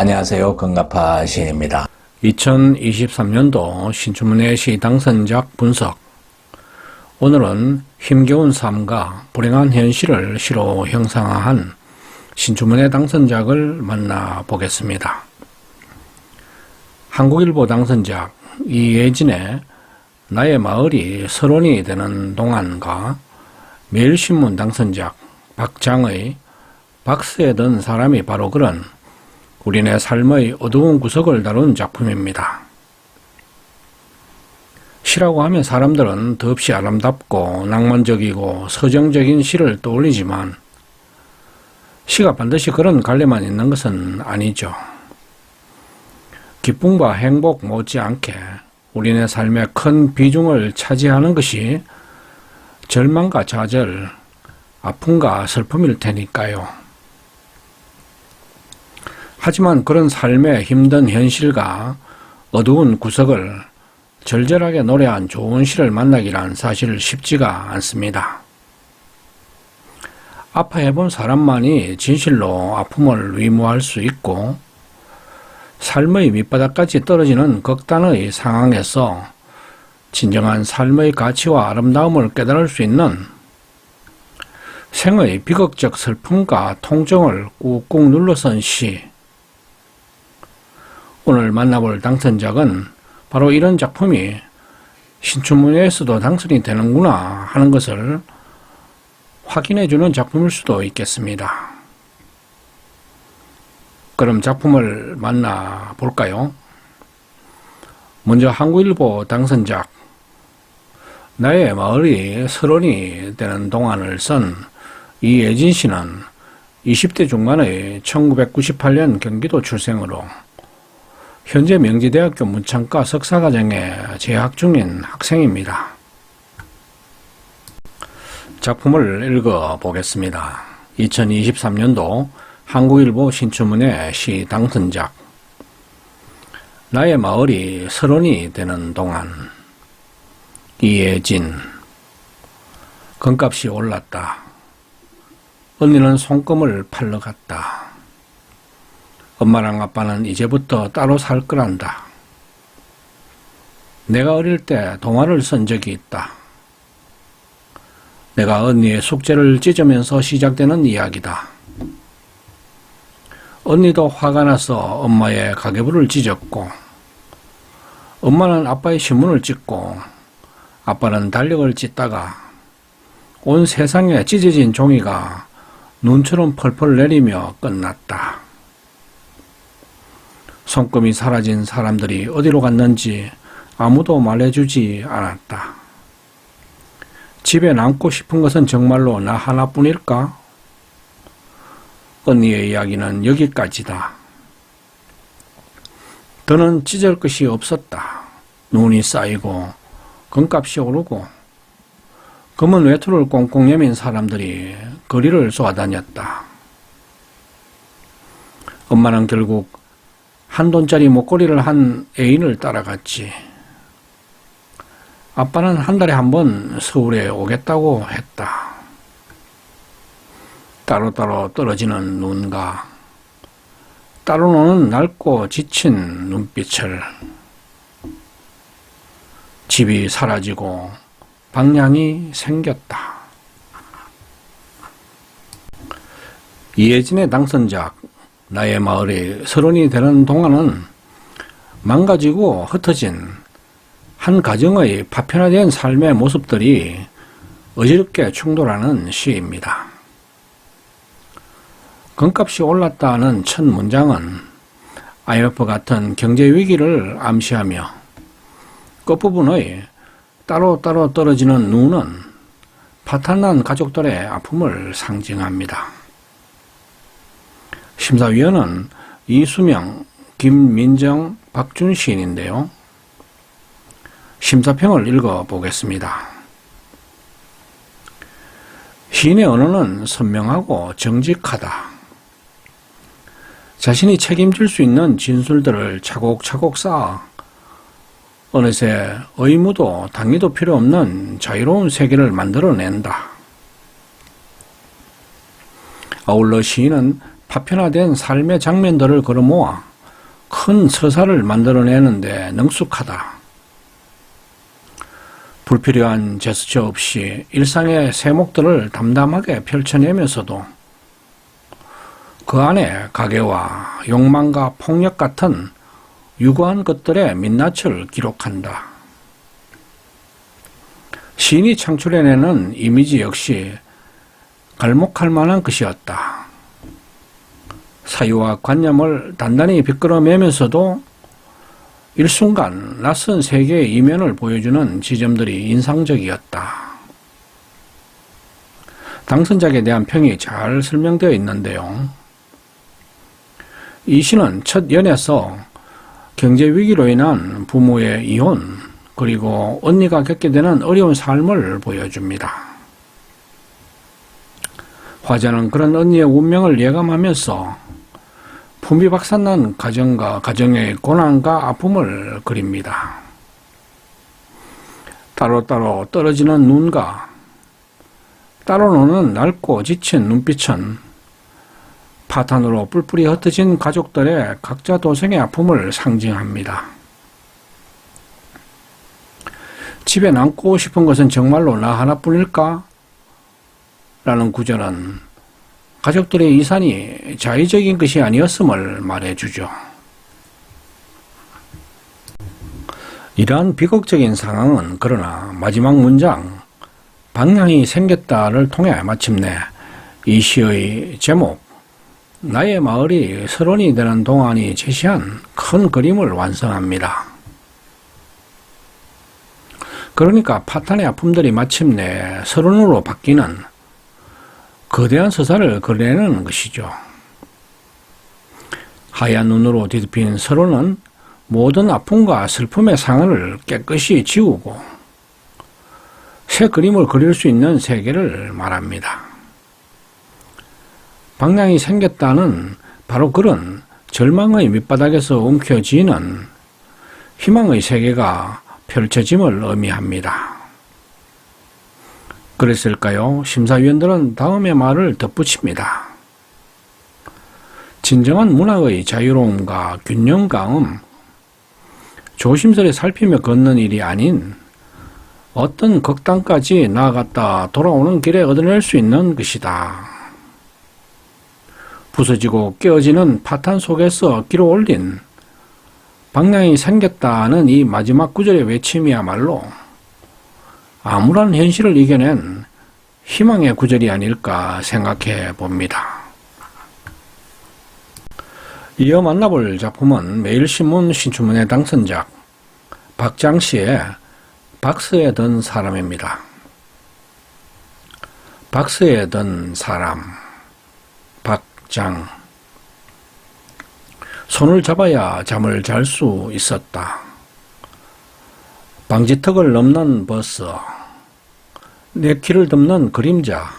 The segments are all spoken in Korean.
안녕하세요. 건가파 시인입니다. 2023년도 신춘문예 시 당선작 분석. 오늘은 힘겨운 삶과 불행한 현실을 시로 형상화한 신춘문예 당선작을 만나보겠습니다. 한국일보 당선작 이예진의 나의 마을이 서론이 되는 동안과 매일신문 당선작 박장의 박스에 든 사람이 바로 그런 우리네 삶의 어두운 구석을 다룬 작품입니다. 시라고 하면 사람들은 더없이 아름답고 낭만적이고 서정적인 시를 떠올리지만 시가 반드시 그런 갈래만 있는 것은 아니죠. 기쁨과 행복 못지않게 우리네 삶의 큰 비중을 차지하는 것이 절망과 좌절, 아픔과 슬픔일 테니까요. 하지만 그런 삶의 힘든 현실과 어두운 구석을 절절하게 노래한 좋은 시를 만나기란 사실 쉽지가 않습니다. 아파해본 사람만이 진실로 아픔을 위무할 수 있고 삶의 밑바닥까지 떨어지는 극단의 상황에서 진정한 삶의 가치와 아름다움을 깨달을 수 있는 생의 비극적 슬픔과 통증을 꾹꾹 눌러선 시. 오늘 만나볼 당선작은 바로 이런 작품이 신춘문예에서도 당선이 되는구나 하는 것을 확인해주는 작품일 수도 있겠습니다. 그럼 작품을 만나볼까요? 먼저 한국일보 당선작 나의 마을이 서론이 되는 동안을 쓴 이예진 씨는 20대 중반의 1998년 경기도 출생으로 현재 명지대학교 문창과 석사과정에 재학 중인 학생입니다. 작품을 읽어보겠습니다. 2023년도 한국일보 신춘문예 시 당선작 나의 마을이 서론이 되는 동안 이예진 금값이 올랐다. 언니는 손금을 팔러 갔다. 엄마랑 아빠는 이제부터 따로 살 거란다. 내가 어릴 때 동화를 쓴 적이 있다. 내가 언니의 숙제를 찢으면서 시작되는 이야기다. 언니도 화가 나서 엄마의 가계부를 찢었고 엄마는 아빠의 신문을 찢고 아빠는 달력을 찢다가 온 세상에 찢어진 종이가 눈처럼 펄펄 내리며 끝났다. 손금이 사라진 사람들이 어디로 갔는지 아무도 말해주지 않았다. 집에 남고 싶은 것은 정말로 나 하나뿐일까? 언니의 이야기는 여기까지다. 더는 찢을 것이 없었다. 눈이 쌓이고 금값이 오르고 검은 외투를 꽁꽁 여민 사람들이 거리를 쏘아다녔다. 엄마는 결국 $1 목걸이를 한 애인을 따라갔지. 아빠는 한 달에 한 번 서울에 오겠다고 했다. 따로따로 떨어지는 눈과 따로 노는 낡고 지친 눈빛을 집이 사라지고 방향이 생겼다. 이예진의 당선작 나의 마을이 서론이 되는 동안은 망가지고 흩어진 한 가정의 파편화된 삶의 모습들이 어지럽게 충돌하는 시입니다. 금값이 올랐다는 첫 문장은 IMF 같은 경제 위기를 암시하며 끝부분의 따로따로 떨어지는 눈은 파탄난 가족들의 아픔을 상징합니다. 심사위원은 이수명, 김민정, 박준 시인인데요. 심사평을 읽어보겠습니다. 시인의 언어는 선명하고 정직하다. 자신이 책임질 수 있는 진술들을 차곡차곡 쌓아 어느새 의무도 당위도 필요 없는 자유로운 세계를 만들어낸다. 아울러 시인은 파편화된 삶의 장면들을 걸어모아 큰 서사를 만들어내는데 능숙하다. 불필요한 제스처 없이 일상의 세목들을 담담하게 펼쳐내면서도 그 안에 가계와 욕망과 폭력 같은 유구한 것들의 민낯을 기록한다. 시인이 창출해내는 이미지 역시 갈목할 만한 것이었다. 사유와 관념을 단단히 비끄러매면서도 일순간 낯선 세계의 이면을 보여주는 지점들이 인상적이었다. 당선작에 대한 평이 잘 설명되어 있는데요. 이 시는 첫 연에서 경제 위기로 인한 부모의 이혼, 그리고 언니가 겪게 되는 어려운 삶을 보여줍니다. 화자는 그런 언니의 운명을 예감하면서 풍비박산난 가정과 가정의 고난과 아픔을 그립니다. 따로따로 떨어지는 눈과 따로 노는 낡고 지친 눈빛은 파탄으로 뿔뿔이 흩어진 가족들의 각자 도생의 아픔을 상징합니다. 집에 남고 싶은 것은 정말로 나 하나뿐일까? 라는 구절은 가족들의 이산이 자의적인 것이 아니었음을 말해주죠. 이러한 비극적인 상황은 그러나 마지막 문장 방향이 생겼다를 통해 마침내 이 시의 제목 나의 마을이 서론이 되는 동안이 제시한 큰 그림을 완성합니다. 그러니까 파탄의 아픔들이 마침내 서론으로 바뀌는 거대한 서사를 그려내는 것이죠. 하얀 눈으로 뒤덮인 서론은 모든 아픔과 슬픔의 상을 깨끗이 지우고 새 그림을 그릴 수 있는 세계를 말합니다. 방향이 생겼다는 바로 그런 절망의 밑바닥에서 움켜쥐는 희망의 세계가 펼쳐짐을 의미합니다. 그랬을까요? 심사위원들은 다음의 말을 덧붙입니다. 진정한 문학의 자유로움과 균형감은 조심스레 살피며 걷는 일이 아닌 어떤 극단까지 나아갔다 돌아오는 길에 얻어낼 수 있는 것이다. 부서지고 깨어지는 파탄 속에서 길어 올린 방향이 생겼다는 이 마지막 구절의 외침이야말로 암울한 현실을 이겨낸 희망의 구절이 아닐까 생각해 봅니다. 이어 만나볼 작품은 매일신문 신춘문예 당선작 박장씨의 박스에 든 사람입니다. 박스에 든 사람, 박장. 손을 잡아야 잠을 잘 수 있었다. 방지턱을 넘는 버스, 내 키를 덮는 그림자.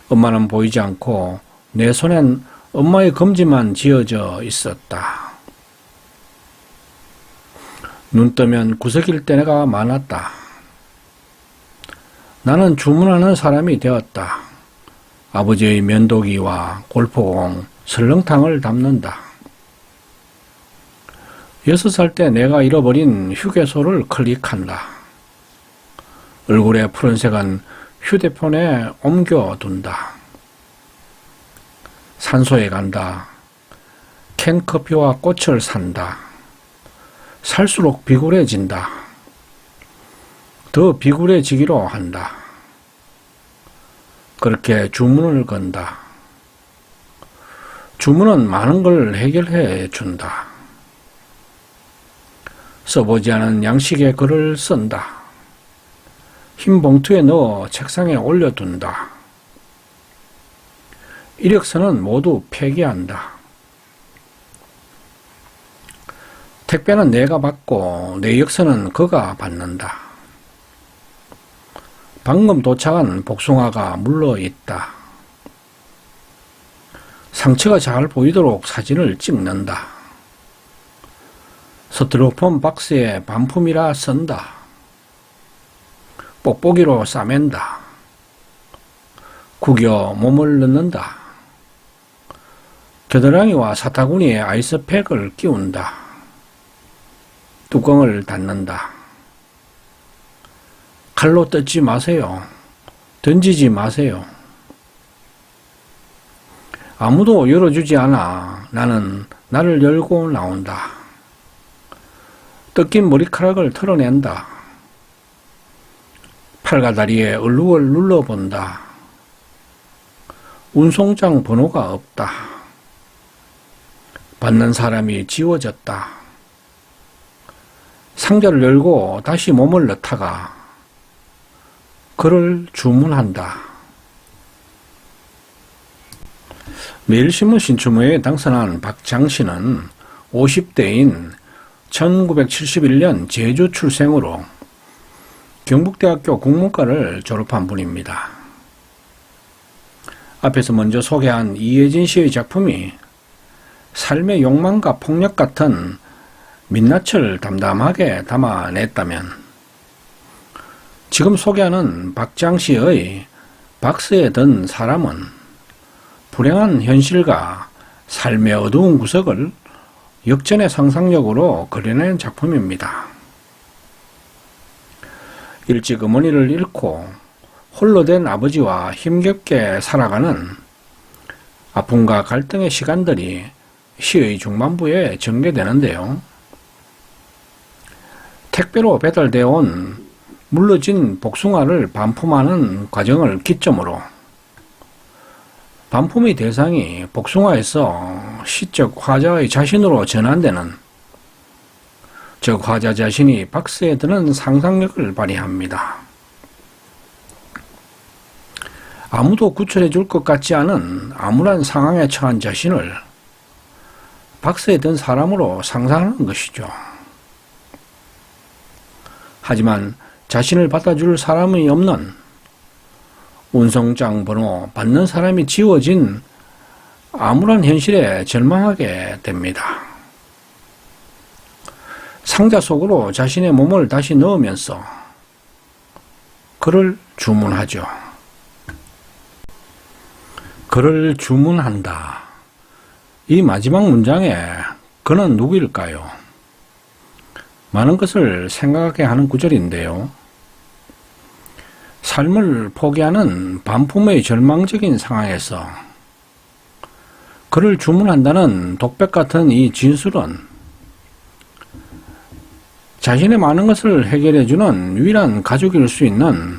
엄마는 보이지 않고 내 손엔 엄마의 검지만 지어져 있었다. 눈 뜨면 구석일 때가 많았다. 나는 주문하는 사람이 되었다. 아버지의 면도기와 골프공, 설렁탕을 담는다. 6살 때 내가 잃어버린 휴게소를 클릭한다. 얼굴의 푸른색은 휴대폰에 옮겨둔다. 산소에 간다. 캔커피와 꽃을 산다. 살수록 비굴해진다. 더 비굴해지기로 한다. 그렇게 주문을 건다. 주문은 많은 걸 해결해 준다. 써보지 않은 양식의 글을 쓴다. 흰 봉투에 넣어 책상에 올려둔다. 이력서는 모두 폐기한다. 택배는 내가 받고 내역서는 그가 받는다. 방금 도착한 복숭아가 물러있다. 상처가 잘 보이도록 사진을 찍는다. 스티로폼 박스에 반품이라 쓴다. 뽁뽁이로 싸맨다. 구겨 몸을 넣는다. 겨드랑이와 사타구니에 아이스팩을 끼운다. 뚜껑을 닫는다. 칼로 뜯지 마세요. 던지지 마세요. 아무도 열어주지 않아 나는 나를 열고 나온다. 뜯긴 머리카락을 털어낸다. 팔과 다리에 얼룩을 눌러본다. 운송장 번호가 없다. 받는 사람이 지워졌다. 상자를 열고 다시 몸을 넣다가 글을 주문한다. 매일신문 신춘문예에 당선한 박장씨는 50대인 1971년 제주 출생으로 경북대학교 국문과를 졸업한 분입니다. 앞에서 먼저 소개한 이혜진 씨의 작품이 삶의 욕망과 폭력 같은 민낯을 담담하게 담아냈다면 지금 소개하는 박장 씨의 박스에 든 사람은 불행한 현실과 삶의 어두운 구석을 역전의 상상력으로 그려낸 작품입니다. 일찍 어머니를 잃고 홀로 된 아버지와 힘겹게 살아가는 아픔과 갈등의 시간들이 시의 중반부에 전개되는데요. 택배로 배달되어 온 물러진 복숭아를 반품하는 과정을 기점으로 반품의 대상이 복숭아에서 시적 화자의 자신으로 전환되는, 즉 화자 자신이 박스에 드는 상상력을 발휘합니다. 아무도 구출해 줄 것 같지 않은 암울한 상황에 처한 자신을 박스에 든 사람으로 상상하는 것이죠. 하지만 자신을 받아줄 사람이 없는, 운송장 번호 받는 사람이 지워진 암울한 현실에 절망하게 됩니다. 상자 속으로 자신의 몸을 다시 넣으면서 글을 주문하죠. 글을 주문한다. 이 마지막 문장에 그는 누구일까요? 많은 것을 생각하게 하는 구절인데요. 삶을 포기하는 반품의 절망적인 상황에서 그를 주문한다는 독백 같은 이 진술은 자신의 많은 것을 해결해주는 유일한 가족일 수 있는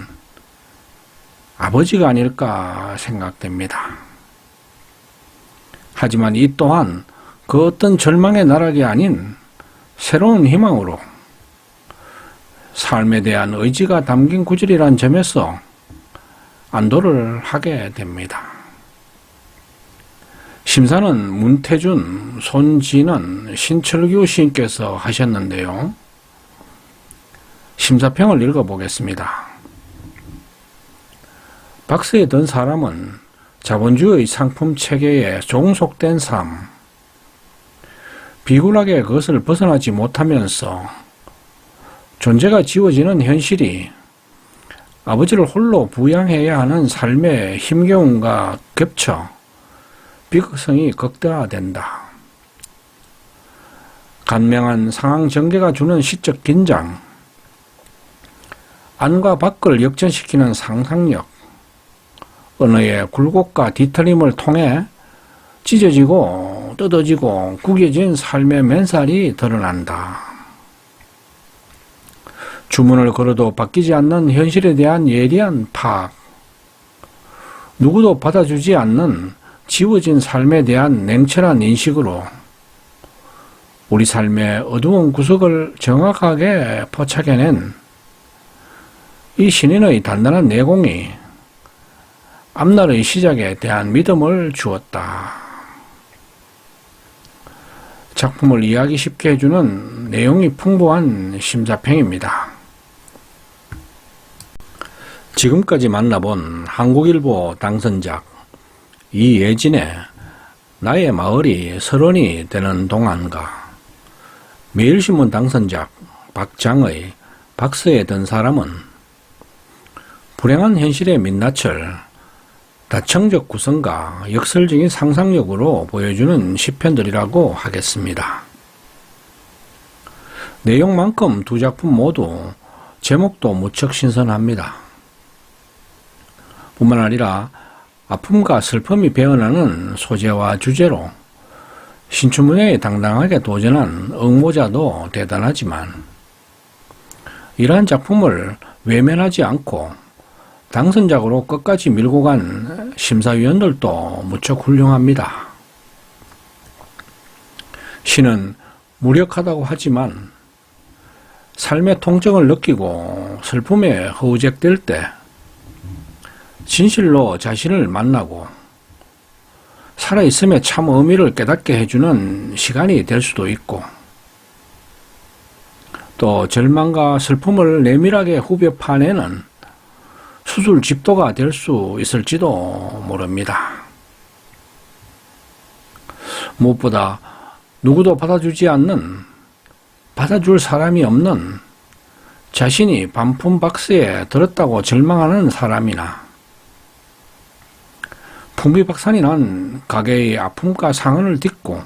아버지가 아닐까 생각됩니다. 하지만 이 또한 그 어떤 절망의 나락이 아닌 새로운 희망으로 삶에 대한 의지가 담긴 구절이란 점에서 안도를 하게 됩니다. 심사는 문태준, 손진원, 신철규 시인께서 하셨는데요. 심사평을 읽어보겠습니다. 박스에 든 사람은 자본주의 상품 체계에 종속된 삶, 비굴하게 그것을 벗어나지 못하면서 존재가 지워지는 현실이 아버지를 홀로 부양해야 하는 삶의 힘겨움과 겹쳐 비극성이 극대화된다. 간명한 상황 전개가 주는 시적 긴장, 안과 밖을 역전시키는 상상력, 언어의 굴곡과 뒤틀림을 통해 찢어지고 뜯어지고 구겨진 삶의 맨살이 드러난다. 주문을 걸어도 바뀌지 않는 현실에 대한 예리한 파악, 누구도 받아주지 않는 지워진 삶에 대한 냉철한 인식으로 우리 삶의 어두운 구석을 정확하게 포착해낸 이 신인의 단단한 내공이 앞날의 시작에 대한 믿음을 주었다. 작품을 이해하기 쉽게 해주는 내용이 풍부한 심사평입니다. 지금까지 만나본 한국일보 당선작 이예진의 나의 마을이 서론이 되는 동안과 매일신문 당선작 박장의 박스에 든 사람은 불행한 현실의 민낯을 다층적 구성과 역설적인 상상력으로 보여주는 시편들이라고 하겠습니다. 내용만큼 두 작품 모두 제목도 무척 신선합니다. 뿐만 아니라 아픔과 슬픔이 배어나는 소재와 주제로 신춘문예에 당당하게 도전한 응모자도 대단하지만 이러한 작품을 외면하지 않고 당선작으로 끝까지 밀고 간 심사위원들도 무척 훌륭합니다. 시는 무력하다고 하지만 삶의 통증을 느끼고 슬픔에 허우적댈 때 진실로 자신을 만나고 살아있음의 참 의미를 깨닫게 해주는 시간이 될 수도 있고 또 절망과 슬픔을 내밀하게 후벼 파내는 수술 집도가 될 수 있을지도 모릅니다. 무엇보다 누구도 받아주지 않는, 받아줄 사람이 없는 자신이 반품 박스에 들었다고 절망하는 사람이나 풍비박산이 난 가게의 아픔과 상흔을 딛고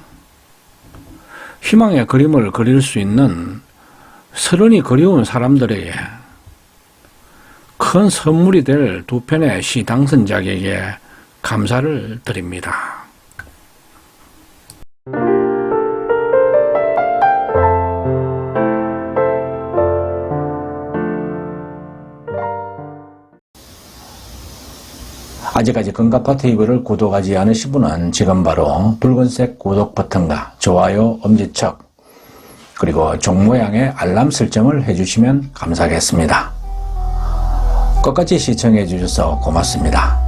희망의 그림을 그릴 수 있는 서른이 그리운 사람들에게 큰 선물이 될 두 편의 시 당선작에게 감사를 드립니다. 아직까지 금가파 TV를 구독하지 않으신 분은 지금 바로 붉은색 구독 버튼과 좋아요, 엄지척, 그리고 종 모양의 알람 설정을 해주시면 감사하겠습니다. 끝까지 시청해 주셔서 고맙습니다.